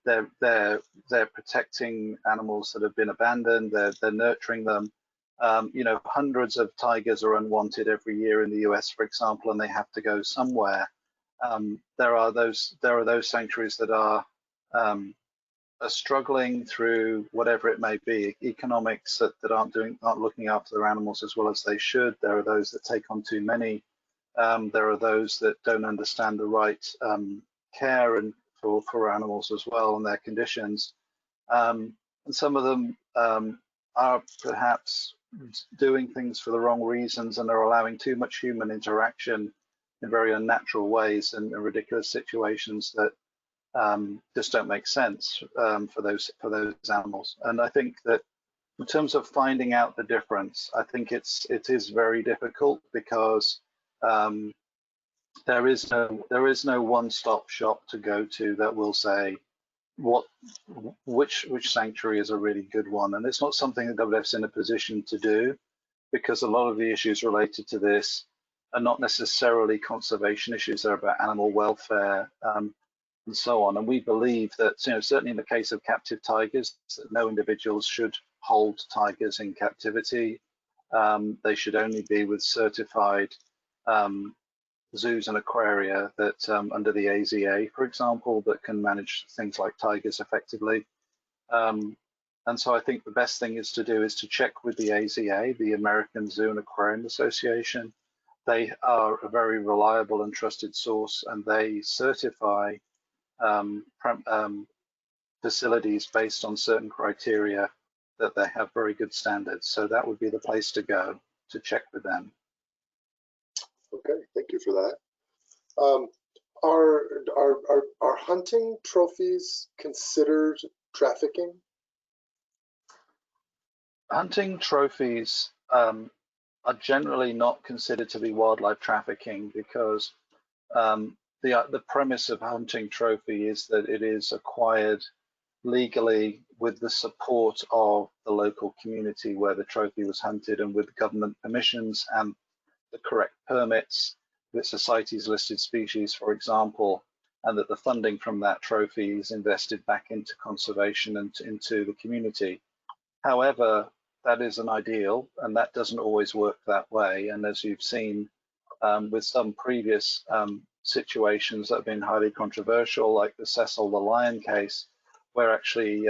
They're protecting animals that have been abandoned. They're nurturing them. You know, hundreds of tigers are unwanted every year in the US, for example, and they have to go somewhere. There are those sanctuaries that are struggling through whatever it may be, economics that aren't looking after their animals as well as they should. There are those that take on too many. There are those that don't understand the right care and for animals as well and their conditions. And some of them are perhaps doing things for the wrong reasons and are allowing too much human interaction in very unnatural ways and ridiculous situations that just don't make sense for those animals. And I think that in terms of finding out the difference, I think it is very difficult because there is no one-stop shop to go to that will say which sanctuary is a really good one, and it's not something that WWF's in a position to do, because a lot of the issues related to this are not necessarily conservation issues. They're about animal welfare and so on. And we believe that, you know, certainly in the case of captive tigers, that no individuals should hold tigers in captivity. They should only be with certified zoos and aquaria that under the AZA, for example, that can manage things like tigers effectively. And so I think the best thing is to check with the AZA, the American Zoo and Aquarium Association. They are a very reliable and trusted source, and they certify facilities based on certain criteria that they have very good standards. So that would be the place to go to check with them. Okay, thank you for that. Are hunting trophies considered trafficking? Hunting trophies are generally not considered to be wildlife trafficking because the premise of hunting trophy is that it is acquired legally with the support of the local community where the trophy was hunted and with government permissions and the correct permits with society's listed species, for example, and that the funding from that trophy is invested back into conservation and into the community. However, that is an ideal, and that doesn't always work that way. And as you've seen with some previous situations that have been highly controversial, like the Cecil the lion case, where actually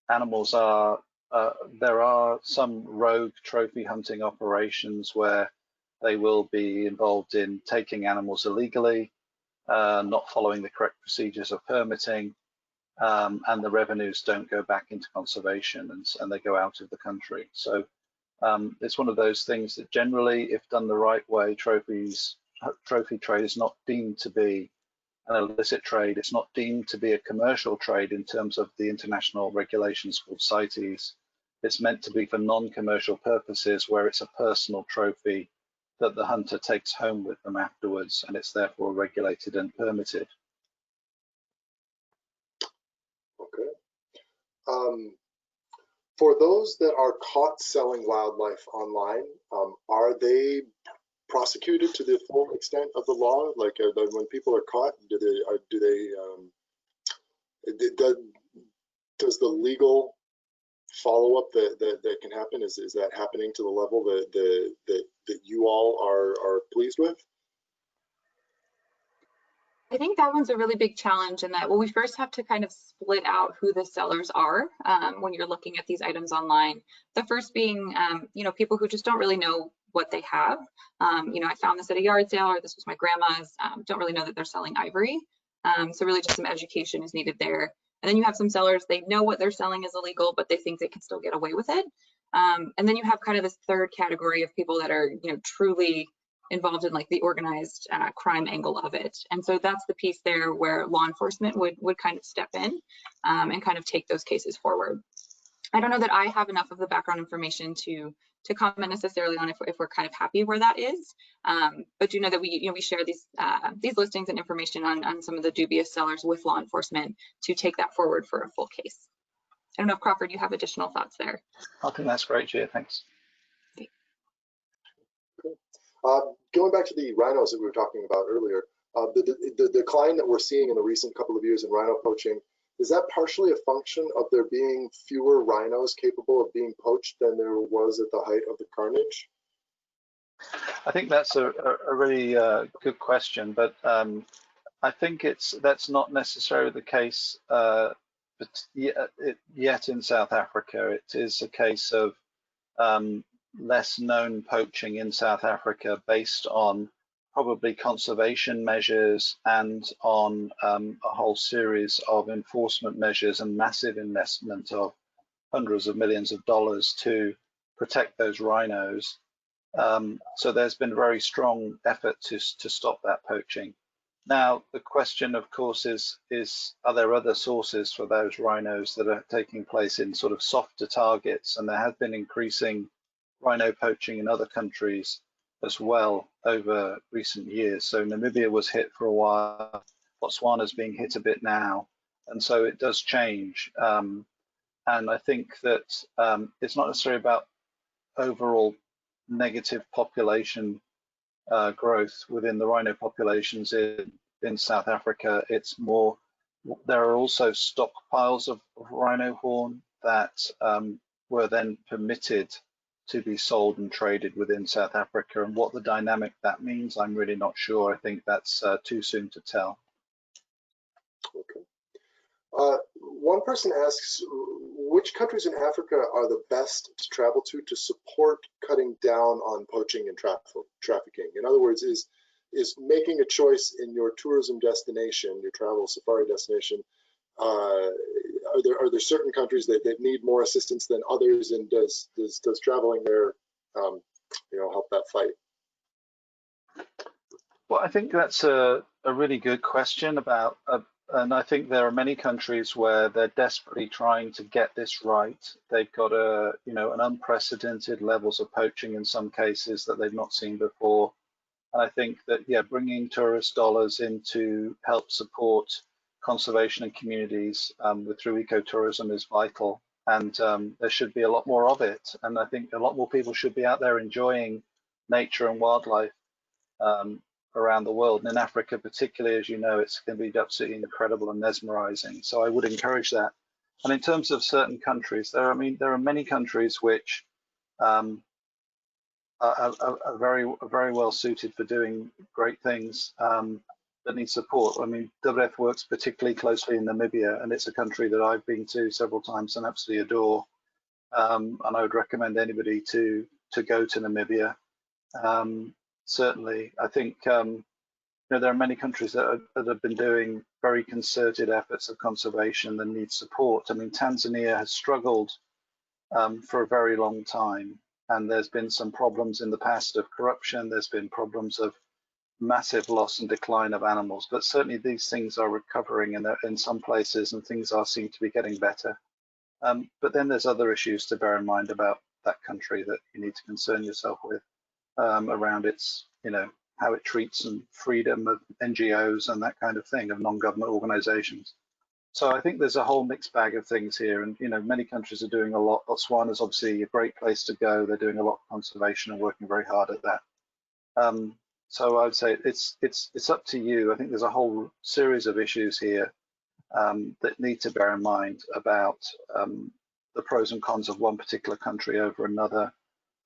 animals are, there are some rogue trophy hunting operations where they will be involved in taking animals illegally, not following the correct procedures of permitting, and the revenues don't go back into conservation and they go out of the country. So it's one of those things that generally, if done the right way, trophy trade is not deemed to be an illicit trade. It's not deemed to be a commercial trade in terms of the international regulations called CITES. It's meant to be for non-commercial purposes where it's a personal trophy that the hunter takes home with them afterwards, and it's therefore regulated and permitted. Okay. For those that are caught selling wildlife online, are they prosecuted to the full extent of the law? Like when people are caught, does the legal follow-up that can happen, is that happening to the level that you all are pleased with? I think that one's a really big challenge in that, well, we first have to kind of split out who the sellers are when you're looking at these items online. The first being, you know, people who just don't really know what they have. You know, I found this at a yard sale, or this was my grandma's, don't really know that they're selling ivory. So really just some education is needed there. And then you have some sellers, they know what they're selling is illegal, but they think they can still get away with it. And then you have kind of this third category of people that are, you know, truly involved in like the organized crime angle of it. And so that's the piece there where law enforcement would kind of step in and kind of take those cases forward. I don't know that I have enough of the background information to comment necessarily on if we're kind of happy where that is, but you know that we share these listings and information on some of the dubious sellers with law enforcement to take that forward for a full case. I don't know if Crawford, you have additional thoughts there. I think that's great, Gia. Thanks. Okay. Cool. Going back to the rhinos that we were talking about earlier, the decline that we're seeing in the recent couple of years in rhino poaching, Is that partially a function of there being fewer rhinos capable of being poached than there was at the height of the carnage? I think that's a really good question, but I think that's not necessarily the case but yet in South Africa. It is a case of less known poaching in South Africa based on probably conservation measures and on a whole series of enforcement measures and massive investment of hundreds of millions of dollars to protect those rhinos. So there's been very strong effort to stop that poaching. Now, the question, of course, is are there other sources for those rhinos that are taking place in sort of softer targets? And there has been increasing rhino poaching in other countries as well over recent years. So Namibia was hit for a while, Botswana's being hit a bit now, and so it does change. And I think that it's not necessarily about overall negative population growth within the rhino populations in South Africa. It's more, there are also stockpiles of rhino horn that were then permitted to be sold and traded within South Africa. And what the dynamic that means, I'm really not sure. I think that's too soon to tell. Okay. One person asks, which countries in Africa are the best to travel to support cutting down on poaching and trafficking? In other words, is making a choice in your tourism destination, your travel safari destination, are there certain countries that need more assistance than others, and does traveling there help that fight? Well, I think that's a really good question about and I think there are many countries where they're desperately trying to get this right. They've got an unprecedented levels of poaching in some cases that they've not seen before. And I think that, yeah, bringing tourist dollars in to help support conservation and communities through ecotourism is vital. And there should be a lot more of it. And I think a lot more people should be out there enjoying nature and wildlife around the world. And in Africa, particularly, as you know, it's going to be absolutely incredible and mesmerizing. So I would encourage that. And in terms of certain countries, there are many countries which are very well suited for doing great things that need support. I mean, WWF works particularly closely in Namibia, and it's a country that I've been to several times and absolutely adore. And I would recommend anybody to go to Namibia. Certainly, I think there are many countries that have been doing very concerted efforts of conservation that need support. I mean, Tanzania has struggled for a very long time, and there's been some problems in the past of corruption. There's been problems of massive loss and decline of animals, but certainly these things are recovering in some places, and things seem to be getting better. But then there's other issues to bear in mind about that country that you need to concern yourself with. Around its, how it treats and freedom of NGOs and that kind of thing, of non-government organizations. So I think there's a whole mixed bag of things here, and many countries are doing a lot. Botswana is obviously a great place to go. They're doing a lot of conservation and working very hard at that. So I would say it's up to you. I think there's a whole series of issues here that need to bear in mind about the pros and cons of one particular country over another.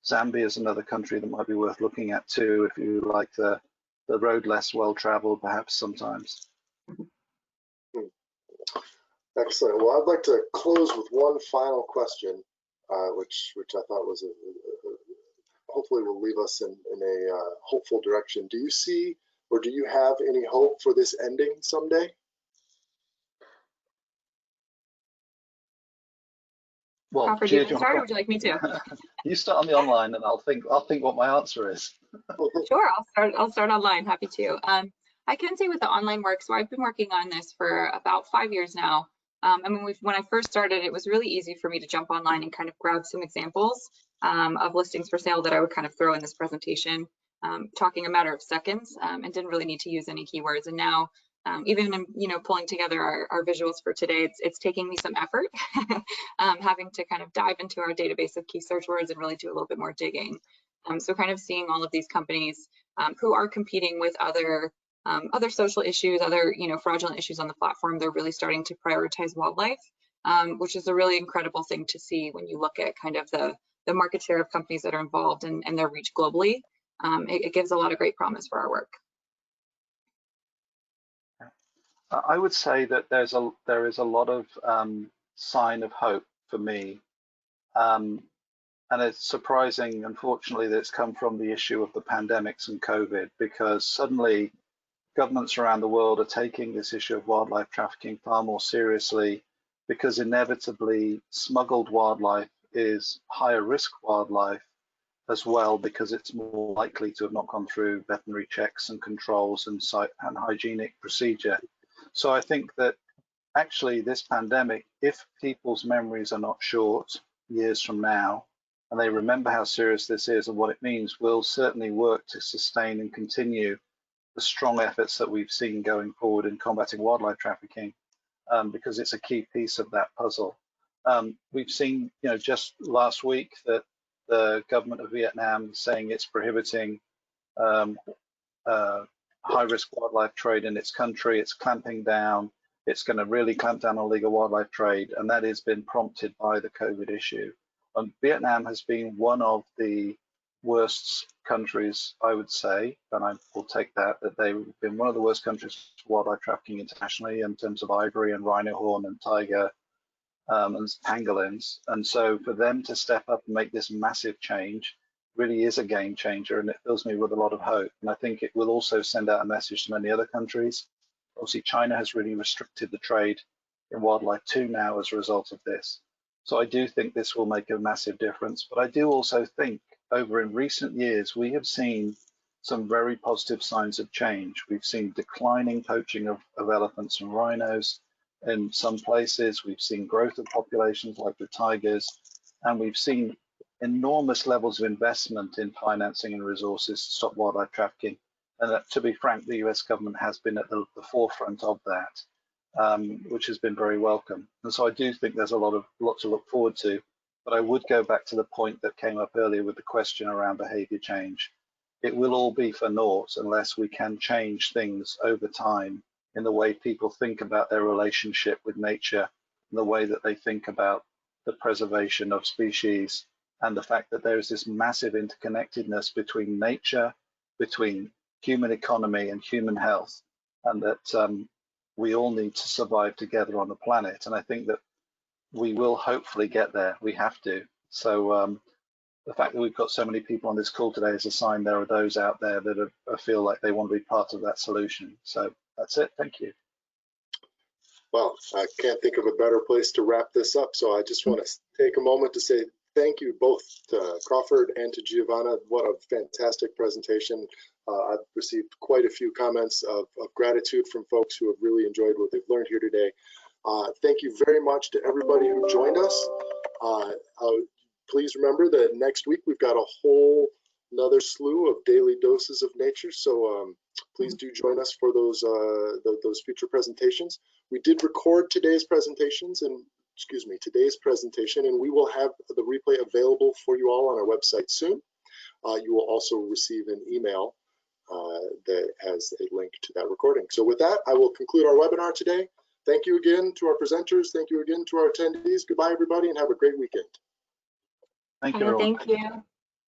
Zambia is another country that might be worth looking at too, if you like the road less well traveled, perhaps sometimes. Excellent. Well, I'd like to close with one final question, which I thought was hopefully will leave us in a hopeful direction. Do you see, or do you have any hope for this ending someday? Well, Crawford, do you want to start, or would you like me to? You start on the online, and I'll think what my answer is. Sure, I'll start online. Happy to. I can say with the online work, so I've been working on this for about 5 years now. I mean, when I first started, it was really easy for me to jump online and kind of grab some examples of listings for sale that I would kind of throw in this presentation, talking a matter of seconds, and didn't really need to use any keywords. And now, even pulling together our visuals for today, it's taking me some effort, having to kind of dive into our database of key search words and really do a little bit more digging. So kind of seeing all of these companies who are competing with other other social issues, other fraudulent issues on the platform, they're really starting to prioritize wildlife, which is a really incredible thing to see when you look at kind of the market share of companies that are involved and their reach globally. It gives a lot of great promise for our work. I would say that there is a lot of sign of hope for me, and it's surprising, unfortunately, that it's come from the issue of the pandemics and COVID, because suddenly governments around the world are taking this issue of wildlife trafficking far more seriously, because inevitably smuggled wildlife is higher risk wildlife as well, because it's more likely to have not gone through veterinary checks and controls and hygienic procedure. So I think that actually this pandemic, if people's memories are not short years from now, and they remember how serious this is and what it means, will certainly work to sustain and continue the strong efforts that we've seen going forward in combating wildlife trafficking, because it's a key piece of that puzzle. We've seen, just last week that the government of Vietnam is saying it's prohibiting high-risk wildlife trade in its country. It's clamping down. It's going to really clamp down on illegal wildlife trade, and that has been prompted by the COVID issue. Vietnam has been one of the worst countries, I would say, and I will take that they've been one of the worst countries for wildlife trafficking internationally in terms of ivory and rhino horn and tiger and pangolins. And so for them to step up and make this massive change really is a game changer, and it fills me with a lot of hope. And I think it will also send out a message to many other countries. Obviously, China has really restricted the trade in wildlife too now as a result of this. So I do think this will make a massive difference. But I do also think over in recent years, we have seen some very positive signs of change. We've seen declining poaching of elephants and rhinos in some places. We've seen growth of populations like the tigers, and we've seen enormous levels of investment in financing and resources to stop wildlife trafficking. And that, to be frank, the US government has been at the forefront of that, which has been very welcome. And so I do think there's a lot to look forward to. But I would go back to the point that came up earlier with the question around behavior change. It will all be for naught unless we can change things over time in the way people think about their relationship with nature, and the way that they think about the preservation of species, and the fact that there is this massive interconnectedness between nature, between human economy and human health, and that we all need to survive together on the planet. And I think that we will hopefully get there. We have to. So the fact that we've got so many people on this call today is a sign there are those out there that feel like they want to be part of that solution. So that's it. Thank you. Well, I can't think of a better place to wrap this up. So I just want to take a moment to say thank you both to Crawford and to Giavanna. What a fantastic presentation. I've received quite a few comments of gratitude from folks who have really enjoyed what they've learned here today. Thank you very much to everybody who joined us. Please remember that next week we've got a whole another slew of daily doses of nature. So please do join us for those future presentations. We did record today's presentations and today's presentation, and we will have the replay available for you all on our website soon. You will also receive an email that has a link to that recording. So with that, I will conclude our webinar today. Thank you again to our presenters. Thank you again to our attendees. Goodbye, everybody, and have a great weekend. Thank you. Thank you.